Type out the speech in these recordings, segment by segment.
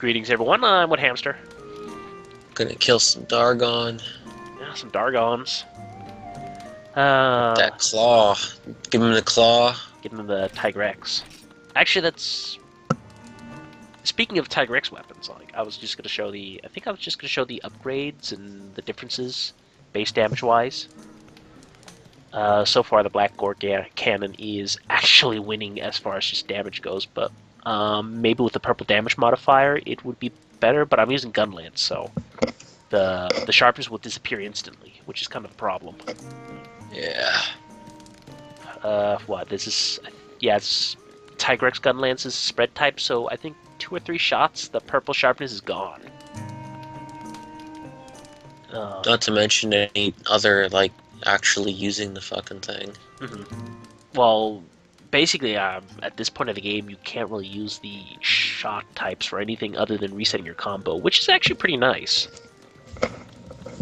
Greetings, everyone. I'm with Hamster. Gonna kill some Dargon. Yeah, some Dargons. That claw. Give him the claw. Getting to the Tigrex. Actually, that's... Speaking of Tigrex weapons, like, I was just gonna show the... I think I was just gonna show the upgrades and the differences, base damage-wise. So far, the Black Gore Cannon is actually winning as far as just damage goes, but maybe with the purple damage modifier, it would be better, but I'm using Gunlance, so the sharpness will disappear instantly, which is kind of a problem. Yeah. What? This is... Yeah, it's Tigrex Gunlance's spread type, so I think 2 or 3 shots, the purple sharpness is gone. Not to mention any other, like, actually using the fucking thing. Well, basically, at this point of the game, you can't really use the shot types for anything other than resetting your combo, which is actually pretty nice.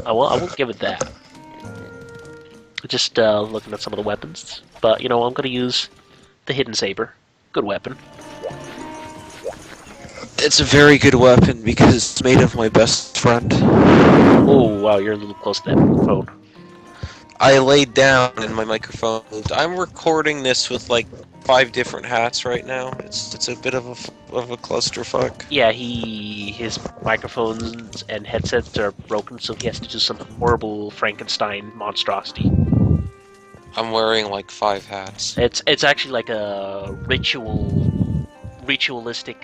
I will give it that. Just looking at some of the weapons, but you know, I'm gonna use the Hidden Saber. Good weapon. It's a very good weapon because it's made of my best friend. Oh wow, you're a little close to that phone. I laid down and my microphone moved. I'm recording this with like 5 different hats right now. It's a bit of a clusterfuck. Yeah, his microphones and headsets are broken, so he has to do some horrible Frankenstein monstrosity. I'm wearing like 5 hats. It's actually like a ritualistic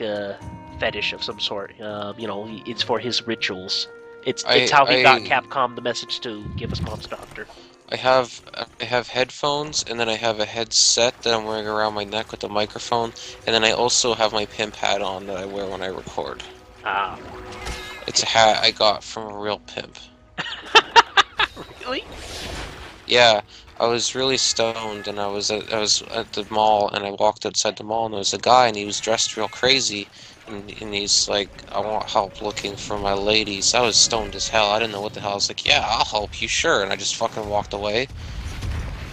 fetish of some sort. You know, it's for his rituals. It's how he got Capcom the message to give us Monster Hunter. I have headphones, and then I have a headset that I'm wearing around my neck with a microphone, and then I also have my pimp hat on that I wear when I record. Ah. It's a hat I got from a real pimp. Really? Yeah, I was really stoned, and I was at the mall, and I walked outside the mall, and there was a guy, and he was dressed real crazy, and he's like, I want help looking for my ladies. I was stoned as hell. I didn't know what the hell. I was like, yeah, I'll help you, sure. And I just fucking walked away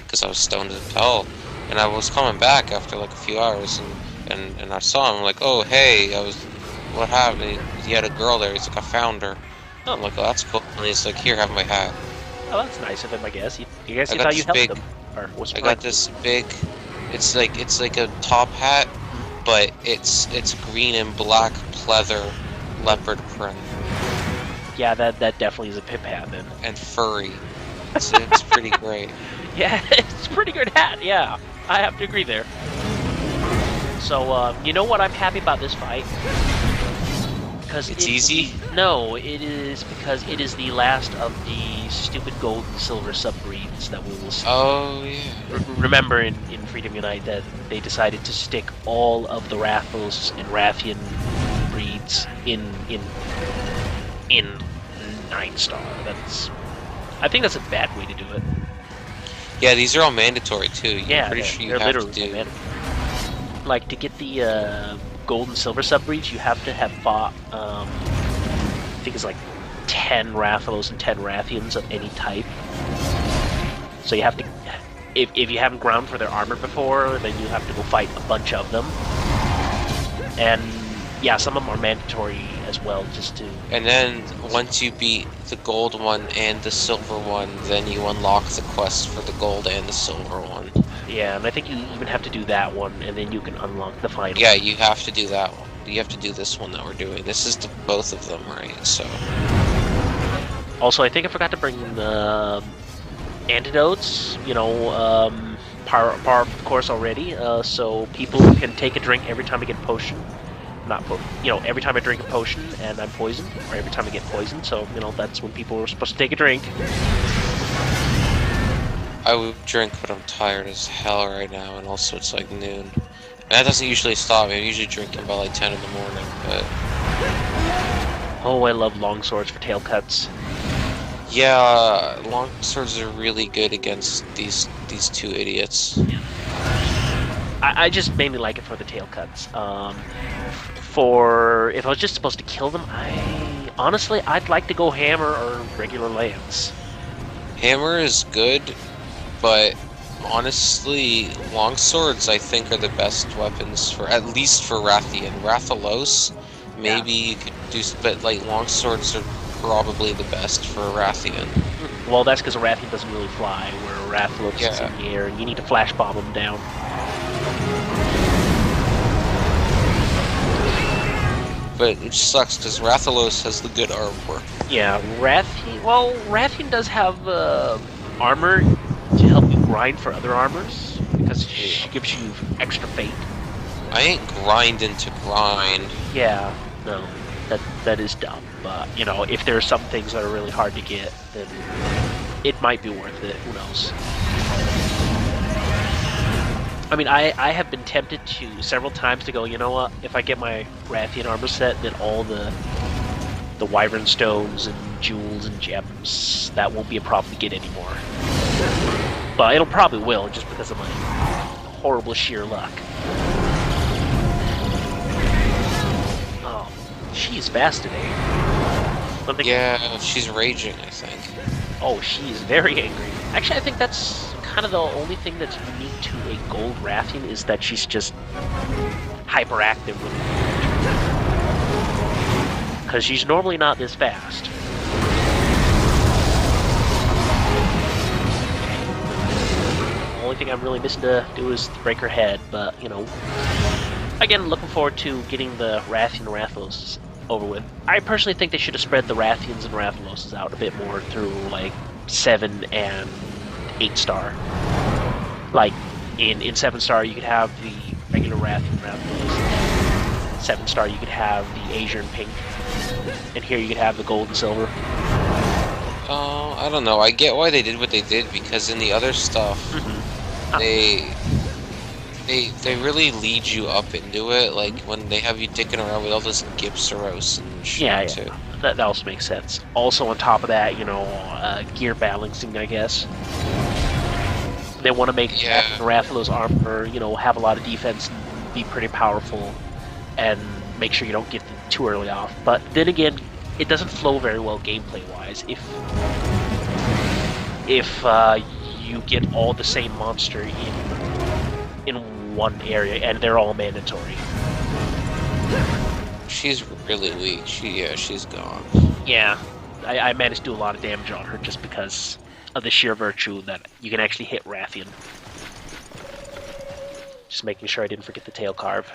because I was stoned as hell. And I was coming back after like a few hours, and I saw him like, oh hey, what happened? He had a girl there. He's like, I found her. Oh. I'm like, oh, that's cool. And he's like, here, have my hat. Oh, that's nice of him, I guess. You guys see I got how you this helped big- him? Or what's I got this big. It's like a top hat, but it's green and black pleather leopard print Yeah, that definitely is a pimp hat then. and furry. It's pretty great. Yeah, it's a pretty good hat. Yeah, I have to agree there. So, you know what? I'm happy about this fight because It's easy? No, it is because it is the last of the stupid gold and silver subbreeds that we will see. Oh yeah. Remember in Freedom Unite that they decided to stick all of the Rathos and Rathian breeds in 9-star. I think that's a bad way to do it. Yeah, these are all mandatory too. Yeah, pretty sure you they're have to literally do. mandatory. Like to get the gold and silver subbreeds, you have to have fought. I think it's like 10 Rathalos and 10 Rathians of any type. So you have to, if you haven't ground for their armor before, then you have to go fight a bunch of them. And yeah, some of them are mandatory as well, just to... And then once you beat the gold one and the silver one, then you unlock the quest for the gold and the silver one. Yeah, and I think you even have to do that one, and then you can unlock the final. Yeah, you have to do that one. You have to do this one that we're doing. This is both of them, right? So. Also, I think I forgot to bring the antidotes, you know, par of the course already, so people can take a drink every time I get a potion. Every time I drink a potion and I'm poisoned, or every time I get poisoned, so, you know, that's when people are supposed to take a drink. I would drink, but I'm tired as hell right now, and also it's like noon. And that doesn't usually stop me. I'm usually drinking by like 10 in the morning, but... Oh, I love long swords for tail cuts. Yeah, long swords are really good against these 2 idiots. I just mainly like it for the tail cuts. If I was just supposed to kill them, honestly, I'd like to go hammer or regular lance. Hammer is good, but honestly, longswords I think are the best weapons for, at least for Rathian. Rathalos maybe you could do, but like longswords are probably the best for a Rathian. Well, that's because a Rathian doesn't really fly, where a Rathalos is Yeah. in the air, and you need to flash bomb them down. But it sucks because Rathalos has the good armor. Yeah, Rathian. Well, Rathian does have armor to help you grind for other armors because she gives you extra fate. I ain't grinding to grind. Yeah, no, that is dumb. But you know, if there are some things that are really hard to get, then it might be worth it. Who knows? I mean, I have been tempted to several times to go, you know what, if I get my Rathian armor set, then all the Wyvern Stones and jewels and gems, that won't be a problem to get anymore. But it'll probably will, just because of my horrible sheer luck. Oh, she's fast today. Something. Yeah, she's raging, I think. Oh, she is very angry. Actually, I think that's kind of the only thing that's unique to a gold Rathian is that she's just hyperactive with it. Because she's normally not this fast. The only thing I'm really missing to do is break her head, but, you know. Again, looking forward to getting the Rathian and Rathalos over with. I personally think they should have spread the Rathians and Rathaloses out a bit more through, like, 7 and 8-star. Like, in 7-star, you could have the regular Rathian Rathalos. 7-star, you could have the Azure and Pink. And here you could have the Gold and Silver. I don't know. I get why they did what they did, because in the other stuff, they really lead you up into it, like when they have you dicking around with all this Gipsaros and shit, Yeah, too. That also makes sense. Also, on top of that, you know, gear balancing, I guess. They want to make Rathalos armor, you know, have a lot of defense and be pretty powerful, and make sure you don't get too early off. But then again, it doesn't flow very well gameplay-wise if you get all the same monster in one area, and they're all mandatory. She's really weak. She's gone. Yeah, I managed to do a lot of damage on her just because of the sheer virtue that you can actually hit Rathian. Just making sure I didn't forget the tail carve.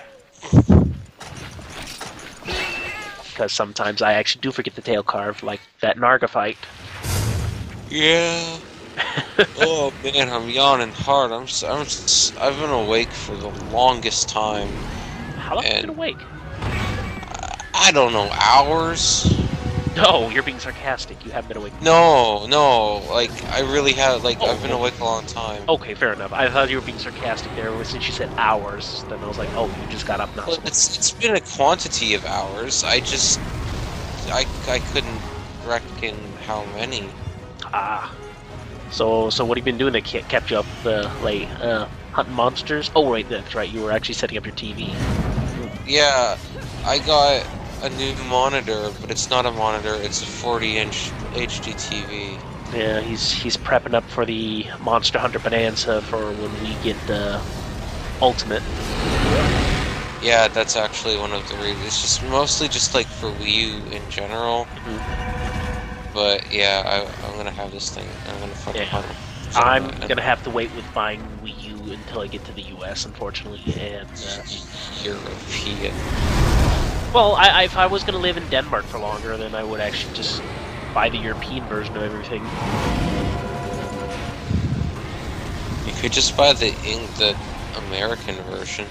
Because sometimes I actually do forget the tail carve, like that Narga fight. Yeah. Oh man, I'm yawning hard. I've been awake for the longest time. How long have you been awake? I don't know, hours? No, you're being sarcastic. You haven't been awake. No, like, I really have, like, I've been awake a long time. Okay, fair enough. I thought you were being sarcastic there, since you said hours. Then I was like, oh, you just got up now. Well, it's been a quantity of hours. I couldn't reckon how many. Ah. So what have you been doing that kept you up late? Hunting monsters? Oh, right, that's right. You were actually setting up your TV. Yeah, I got a new monitor, but it's not a monitor, it's a 40-inch HD TV. Yeah, he's prepping up for the Monster Hunter Bonanza for when we get the Ultimate. Yeah, that's actually one of the reasons. It's just mostly just like for Wii U in general. But yeah, I'm gonna have this thing. I'm gonna fucking hunt. I'm gonna have to wait with buying Wii U until I get to the US, unfortunately, and European. Well, if I was gonna live in Denmark for longer, then I would actually just buy the European version of everything. You could just buy the American version.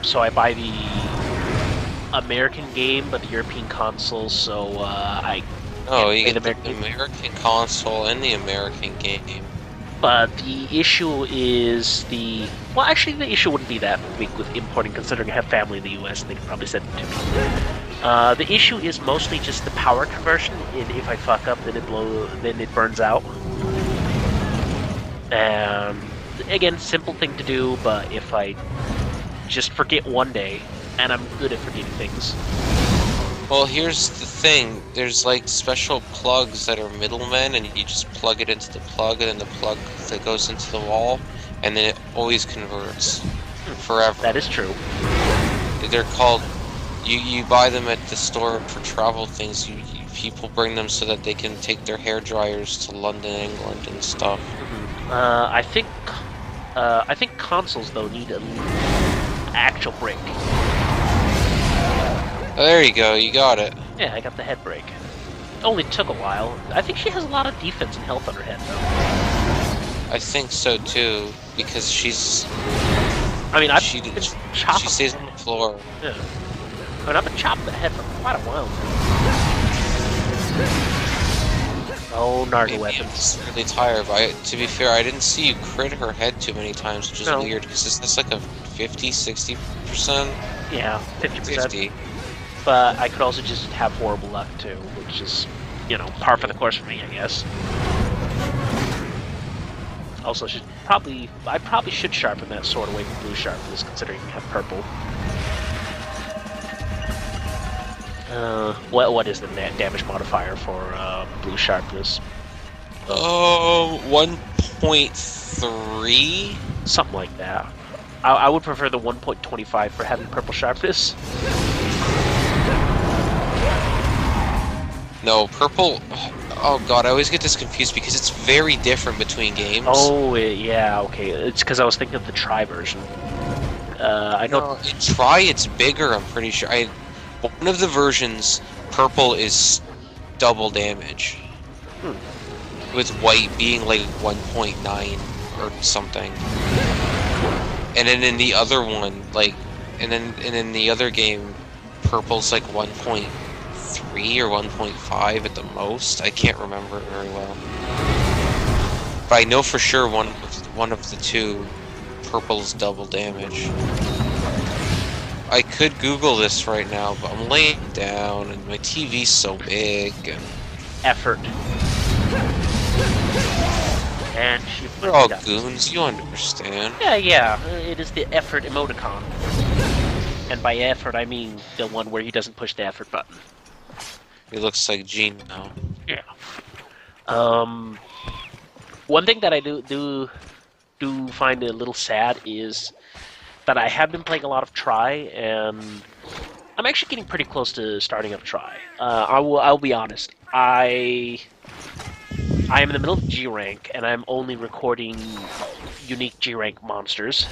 So I buy the American game, but the European console, so No, you get the American console and the American game. But the issue is well, actually, the issue wouldn't be that big with importing, considering I have family in the US, and they could probably send it to me. The issue is mostly just the power conversion, and if I fuck up, then it burns out. Again, simple thing to do, but if I just forget one day, and I'm good at forgetting things. Well, here's the thing. There's like special plugs that are middlemen, and you just plug it into the plug, and then the plug that goes into the wall, and then it always converts forever. That is true. They're called You buy them at the store for travel things. People bring them so that they can take their hair dryers to London, England, and stuff. I think consoles though need an actual brake. Oh, there you go. You got it. Yeah, I got the head brake. It only took a while. I think she has a lot of defense and health on her head though. I think so too, because she's. I mean, She chopping. stays on the floor. Yeah. I mean, I've been chopping the head for quite a while. Oh, Narga Maybe I'm weapons. just really tired. But to be fair, I didn't see you crit her head too many times, which is No. weird because that's like a 50, 60%. Yeah, 50%. 50. But I could also just have horrible luck too, which is, you know, par for the course for me, I guess. Also, I probably should sharpen that sword away from blue sharpness, considering you have purple. What is the damage modifier for blue sharpness? Oh, 1.3? Something like that. I would prefer the 1.25 for having purple sharpness. No, purple. Oh god, I always get this confused because it's very different between games. Oh, yeah, okay. It's because I was thinking of the Tri version. I know. No, try it's bigger. I'm pretty sure. One of the versions, purple is double damage, with white being like 1.9 or something. And then in the other one, like, and in the other game, purple's like 1.3 or 1.5 at the most. I can't remember it very well, but I know for sure one of the two, purple's double damage. I could Google this right now, but I'm laying down and my TV's so big and Effort. And she they're all goons, you understand. Yeah, it is the effort emoticon. And by effort, I mean the one where he doesn't push the effort button. He looks like Gene now. Yeah. One thing that I do find a little sad is that I have been playing a lot of Tri, and I'm actually getting pretty close to starting up Tri. I'll be honest. I am in the middle of G rank, and I'm only recording unique G rank monsters.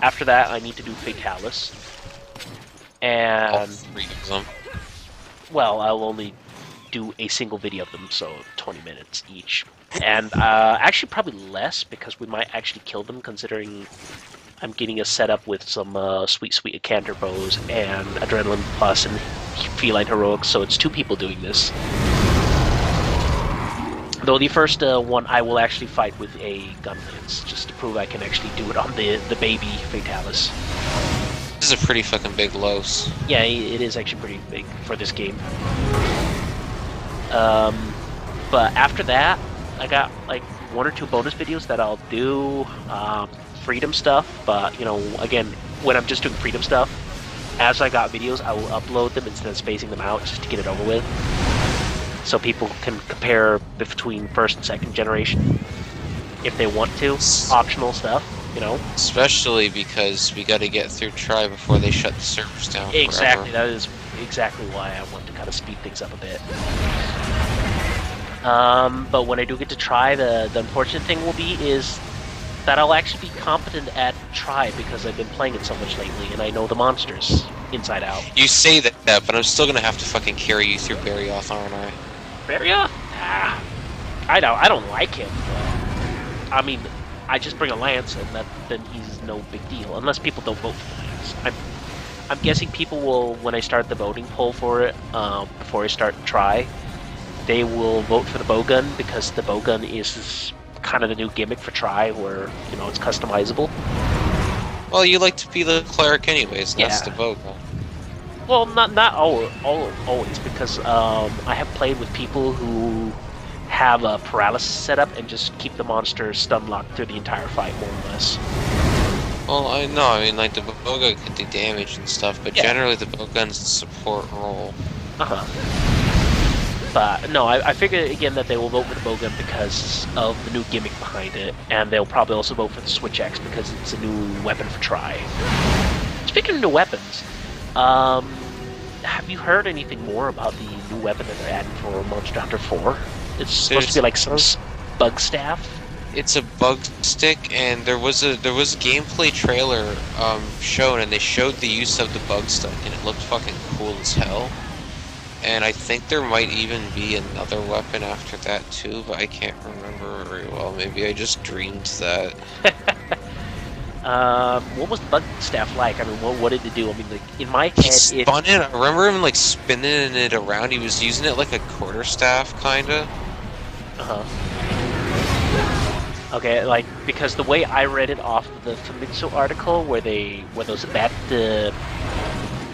After that, I need to do Fatalis, All and 3 of them. well, I'll only do a single video of them, so 20 minutes each. And actually probably less, because we might actually kill them, considering I'm getting a setup with some sweet Canter bows and Adrenaline Plus and Feline Heroics, so it's 2 people doing this. Though the first one I will actually fight with a gun lance, just to prove I can actually do it on the baby Fatalis. This is a pretty fucking big los. Yeah, it is actually pretty big for this game. But after that, I got like 1 or 2 bonus videos that I'll do. Freedom stuff, but you know, again, when I'm just doing freedom stuff, as I got videos, I will upload them instead of spacing them out just to get it over with, so people can compare between first and second generation if they want to. Optional stuff, you know. Especially because we got to get through Tri before they shut the servers down. Exactly, forever. that is exactly why I want to kind of speed things up a bit. But when I do get to Tri, the unfortunate thing will be is that I'll actually be competent at Tri because I've been playing it so much lately and I know the monsters inside out. You say that, but I'm still gonna have to fucking carry you through Barrioth, aren't I? Barrioth? I don't like him. But, I mean, I just bring a lance and then he's no big deal, unless people don't vote for the lance. I'm guessing people will, when I start the voting poll for it, before I start Tri, they will vote for the bowgun because the bowgun is kind of the new gimmick for Tri, where, you know, it's customizable. Well, you like to be the cleric anyways, and that's Yeah. the bowgun. Well, not always, because I have played with people who have a paralysis setup and just keep the monster stun locked through the entire fight, more or less. Well, I know, I mean, like, the bowgun can do damage and stuff, but Yeah. generally the bowgun's a support role. Uh-huh. But no, I figure again that they will vote for the bowgun because of the new gimmick behind it, and they'll probably also vote for the Switch Axe because it's a new weapon for Tri. Speaking of new weapons, have you heard anything more about the new weapon that they're adding for Monster Hunter 4? It's supposed to be like some bug staff. It's a bug stick, and there was a gameplay trailer shown, and they showed the use of the bug stick, and it looked fucking cool as hell. And I think there might even be another weapon after that too, but I can't remember very well. Maybe I just dreamed that. What was the bug staff like? I mean, what did it do? I mean, like in my He head, spun it. I remember him like spinning it around. He was using it like a quarterstaff, kinda. Okay, like because the way I read it off of the Famitsu article, where those bad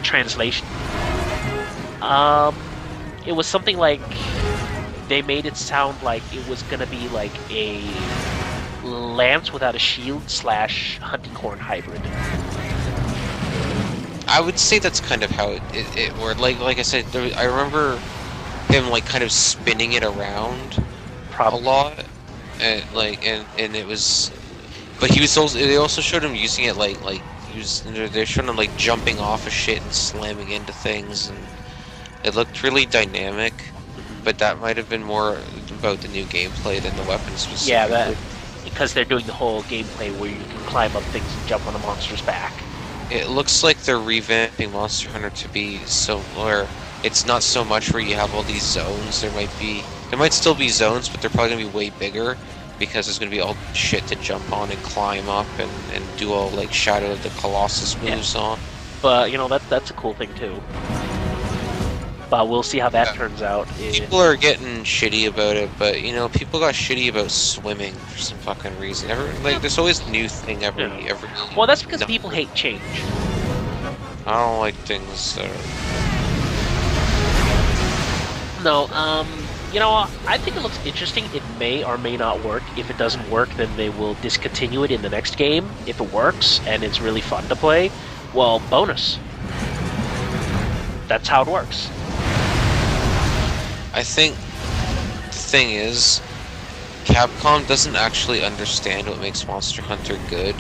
translation, it was something like they made it sound like it was gonna be like a lance without a shield / hunting horn hybrid. I would say that's kind of how it worked. Like I said, I remember him like kind of spinning it around a lot, and it was, but he was also, they also showed him using it they showed him like jumping off of shit and slamming into things, and it looked really dynamic. But that might have been more about the new gameplay than the weapons specifically. Yeah, that because they're doing the whole gameplay where you can climb up things and jump on a monster's back. It looks like they're revamping Monster Hunter to be where it's not so much where you have all these zones. There might still be zones, but they're probably gonna be way bigger because there's gonna be all shit to jump on and climb up and do all like Shadow of the Colossus moves on. But you know that's a cool thing too. But we'll see how that turns out. People are getting shitty about it, but you know, people got shitty about swimming for some fucking reason. There's always a new thing every. Well, that's because people hate change. I don't like things that are... No, you know, I think it looks interesting. It may or may not work. If it doesn't work, then they will discontinue it in the next game. If it works and it's really fun to play, well, bonus. That's how it works. I think the thing is, Capcom doesn't actually understand what makes Monster Hunter good.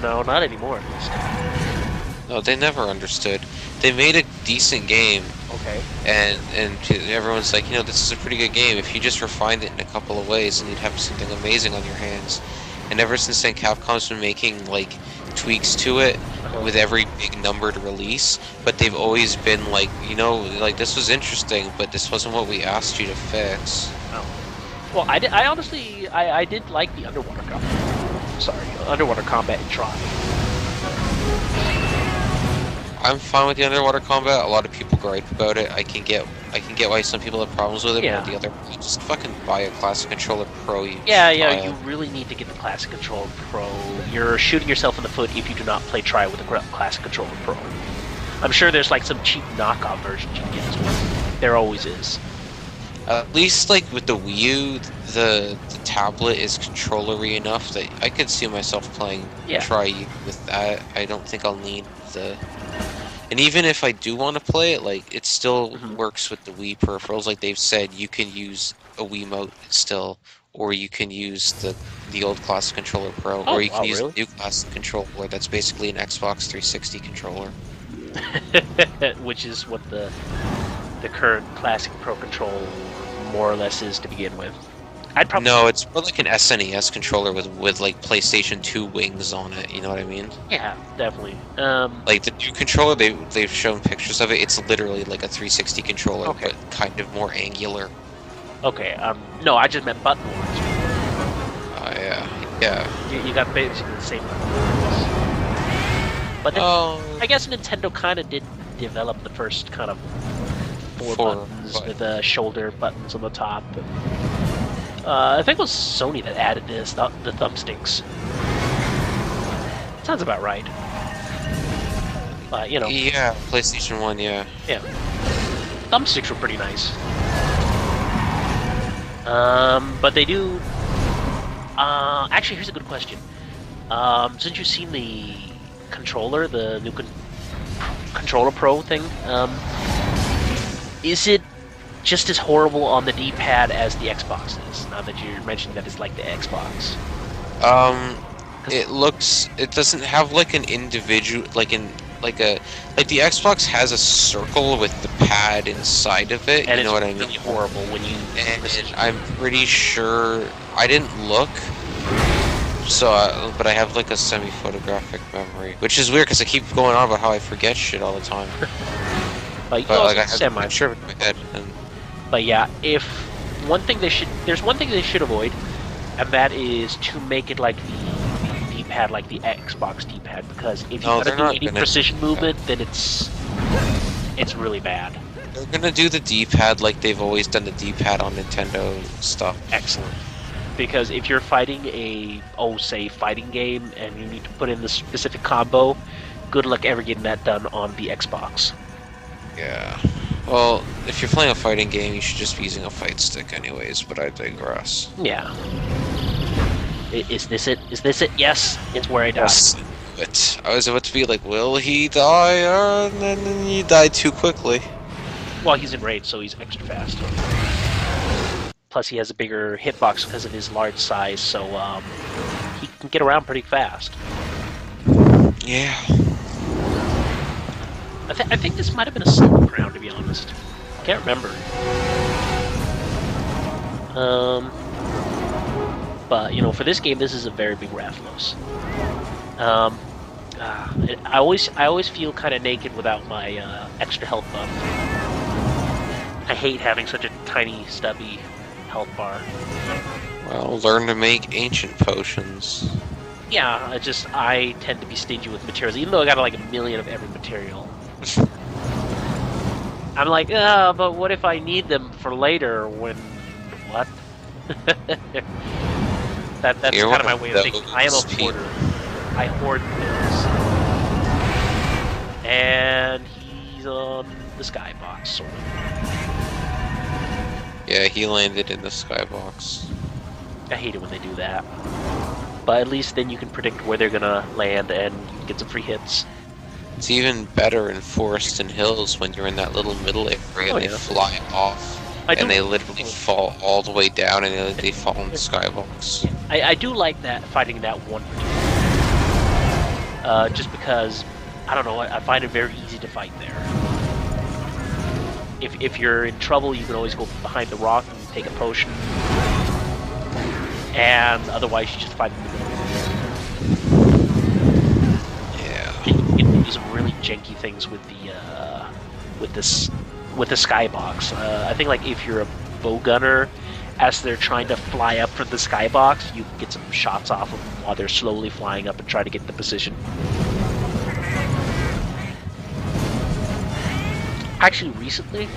No, not anymore at least. No, they never understood. They made a decent game. Okay. And everyone's like, you know, this is a pretty good game. If you just refined it in a couple of ways, and you'd have something amazing on your hands. And ever since then, Capcom's been making like tweaks to it with every big numbered release, but they've always been like, you know, like this was interesting, but this wasn't what we asked you to fix. Oh. Well, I honestly did like the underwater combat. Sorry, underwater combat in Tron. I'm fine with the underwater combat. A lot of people gripe about it. I can get why some people have problems with it. Yeah. But the other, just fucking buy a Classic Controller Pro. You really need to get the Classic Controller Pro. You're shooting yourself in the foot if you do not play Try with the Classic Controller Pro. I'm sure there's like some cheap knockoff versions you can get as well. There always is. At least like with the Wii U, the tablet is controller-y enough that I could see myself playing Try with that. I don't think I'll need the... And even if I do want to play it, like, it still works with the Wii peripherals. Like they've said, you can use a Wiimote still, or you can use the old Classic Controller Pro, or you can use a new Classic Controller that's basically an Xbox 360 controller. Which is what the current Classic Pro Control more or less is to begin with. No, it's more like an SNES controller with like PlayStation 2 wings on it. You know what I mean? Yeah, definitely. Like the new controller, they've shown pictures of it. It's literally like a 360 controller, but kind of more angular. Okay. No, I just meant button wise. Yeah. You got basically the same buttons. But then, I guess Nintendo kind of did develop the first kind of four buttons with the shoulder buttons on the top. I think it was Sony that added the thumbsticks. Sounds about right. You know. Yeah, PlayStation 1, yeah. Yeah. Thumbsticks were pretty nice. But they do... actually, here's a good question. Since you've seen the controller, the new Controller Pro thing, is it just as horrible on the D-pad as the Xbox is, now that you mentioned that it's like the Xbox? It doesn't have like an individual, like an like the Xbox has a circle with the pad inside of it. And You know what I it's mean? really horrible when you. And I'm pretty sure I didn't look. So, but I have like a semi-photographic memory, which is weird because I keep going on about how I forget shit all the time. But you But also like I have a semi. picture in my head, and But yeah, if there's one thing they should avoid, and that is to make it like the D-pad, like the Xbox D-pad, because if you No, gotta they're do not any gonna precision do that. movement, then it's really bad. they're gonna do the D-pad like they've always done the D-pad on Nintendo stuff. Excellent. Because if you're fighting say fighting game, and you need to put in the specific combo, good luck ever getting that done on the Xbox. Yeah. Well, if you're playing a fighting game, you should just be using a fight stick anyways, but I digress. Yeah. Is this it? Is this it? Yes, it's where I died. Yes. But I was about to be like, will he die? And then he died too quickly. Well, he's in raid, so he's extra fast. Plus, he has a bigger hitbox because of his large size, so he can get around pretty fast. Yeah. I think this might have been a silver round, to be honest. Can't remember. But you know, for this game, this is a very big Rathalos. I always feel kind of naked without my extra health buff. I hate having such a tiny, stubby health bar. Well, learn to make ancient potions. Yeah, I tend to be stingy with materials, even though I got like a million of every material. I'm like, but what if I need them for later when... What? That's kind of my way of thinking. I am a hoarder. I hoard things. And he's on the skybox, sort of. Yeah, he landed in the skybox. I hate it when they do that. But at least then you can predict where they're gonna land and you can get some free hits. It's even better in forests and hills when you're in that little middle area and they fly off. And they literally fall all the way down and they fall in the skybox. I do like that, fighting that one just because, I don't know, I find it very easy to fight there. If you're in trouble, you can always go behind the rock and take a potion. And otherwise, you just fight in the middle. Yeah. You can do some really janky things with the skybox. I think like if you're a bow gunner, as they're trying to fly up from the skybox, you can get some shots off of them while they're slowly flying up and try to get the position. Actually, recently,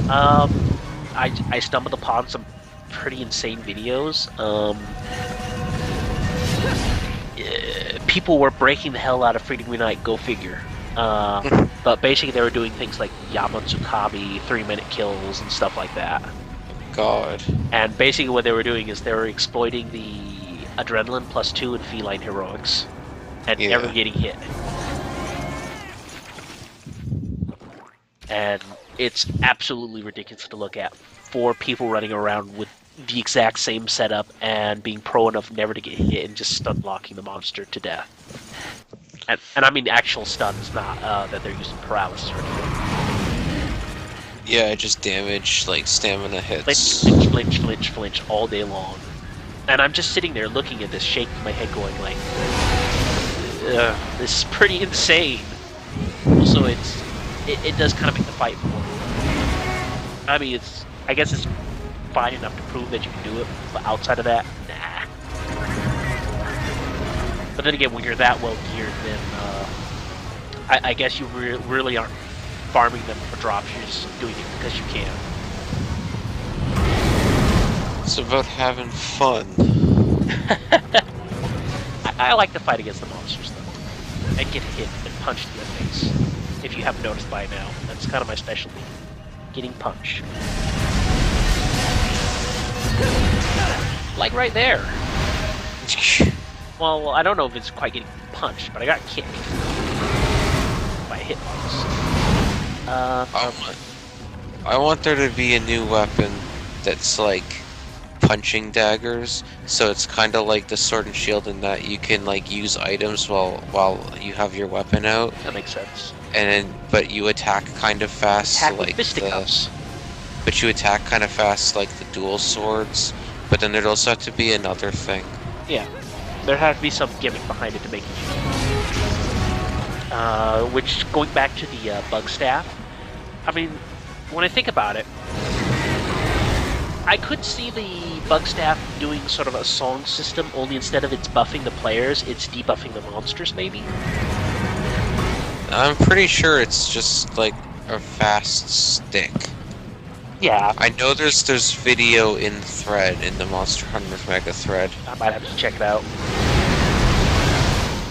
I stumbled upon some pretty insane videos. People were breaking the hell out of Freedom Unite, go figure. But basically they were doing things like Yamatsukami, 3-minute kills, and stuff like that. God. And basically what they were doing is they were exploiting the Adrenaline +2 and Feline Heroics. And never getting hit. And it's absolutely ridiculous to look at. 4 people running around with the exact same setup and being pro enough never to get hit and just stun blocking the monster to death. And I mean actual stuns, not that they're using paralysis or anything. Yeah, just damage, like stamina hits. Flinch all day long. And I'm just sitting there looking at this, shaking my head going like, this is pretty insane. Also, it does kind of make the fight more. I mean, I guess it's fine enough to prove that you can do it, but outside of that, nah. But then again, when you're that well geared, then I guess you really aren't farming them for drops. You're just doing it because you can. It's about having fun. I like to fight against the monsters though, and get hit and punched in the face. If you haven't noticed by now, that's kind of my specialty: getting punched. Like right there. Well, I don't know if it's quite getting punched, but I got kicked by a hitbox. I want there to be a new weapon that's like punching daggers, so it's kind of like the sword and shield in that you can like use items while you have your weapon out, That makes sense. but you attack kind of fast, Attack with like fisticuffs. but you attack kind of fast like the dual swords. But then there'd also have to be another thing. Yeah. There had to be some gimmick behind it to make it unique. Which, going back to the bug staff, I mean, when I think about it, I could see the bug staff doing sort of a song system, only instead of it's buffing the players, it's debuffing the monsters, maybe? I'm pretty sure it's just like a fast stick. Yeah, I know there's video in thread in the Monster Hunter Mega thread. I might have to check it out.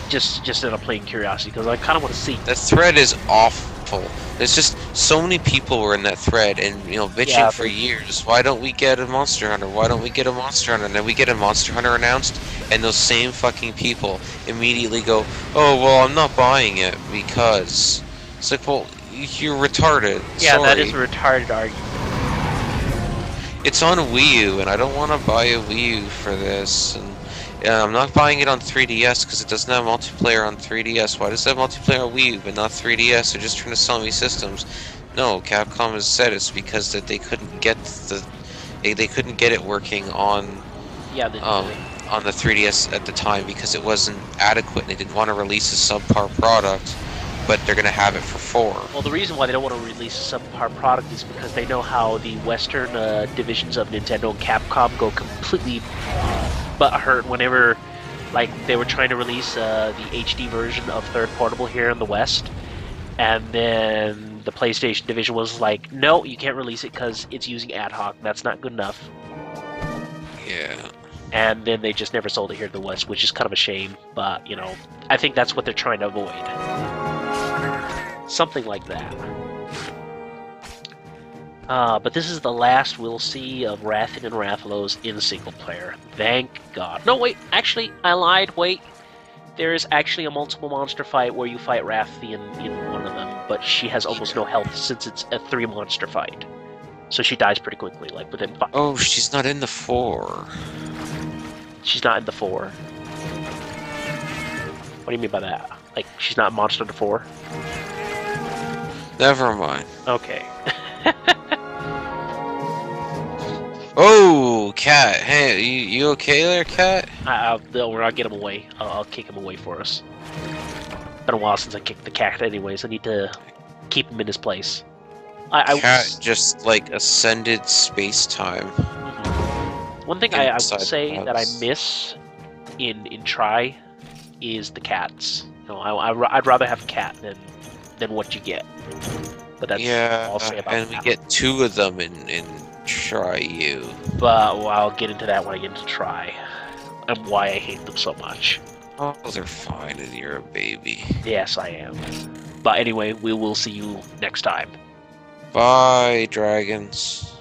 Just out of plain curiosity, because I kind of want to see. That thread is awful. There's just so many people were in that thread and bitching Yeah, for years. Why don't we get a Monster Hunter? Why don't we get a Monster Hunter? And then we get a Monster Hunter announced, and those same fucking people immediately go, "Oh well, I'm not buying it because." It's like, well, you're retarded. Yeah, Sorry. that is a retarded argument. It's on Wii U, and I don't want to buy a Wii U for this. And I'm not buying it on 3DS because it doesn't have multiplayer on 3DS. Why does it have multiplayer on Wii U but not 3DS? They're just trying to sell me systems. No, Capcom has said it's because that they couldn't get they couldn't get it working on Yeah, on the 3DS at the time because it wasn't adequate. And they didn't want to release a subpar product, but they're gonna have it for 4. well, the reason why they don't want to release a subpar product is because they know how the Western divisions of Nintendo and Capcom go completely butthurt whenever, like, they were trying to release the HD version of Third Portable here in the West, and then the PlayStation division was like, no, you can't release it because it's using ad hoc. That's not good enough. Yeah. And then they just never sold it here in the West, which is kind of a shame. But I think that's what they're trying to avoid. Something like that. But this is the last we'll see of Rathian and Rathalos in single player. Thank God. No, wait. Actually, I lied. Wait. There is actually a multiple monster fight where you fight Rathian in one of them, but she has almost no health since it's a 3-monster fight. So she dies pretty quickly, like within 5. Oh, she's not in the 4. She's not in the 4. What do you mean by that? Like, she's not Monster Hunter 4? Never mind. Okay. Oh, Cat. Hey, you okay there, Cat? I'll get him away. I'll kick him away for us. Been a while since I kicked the cat anyways. I need to keep him in his place. Cat just, like, ascended space-time. One thing I would inside say the that I house. miss in Try is the cats. I'd rather have a cat than what you get. But that's all I'll say about and we that. get 2 of them in Try You. But I'll get into that when I get into Try. And why I hate them so much. Oh, they're fine, and you're a baby. Yes, I am. But anyway, we will see you next time. Bye, dragons.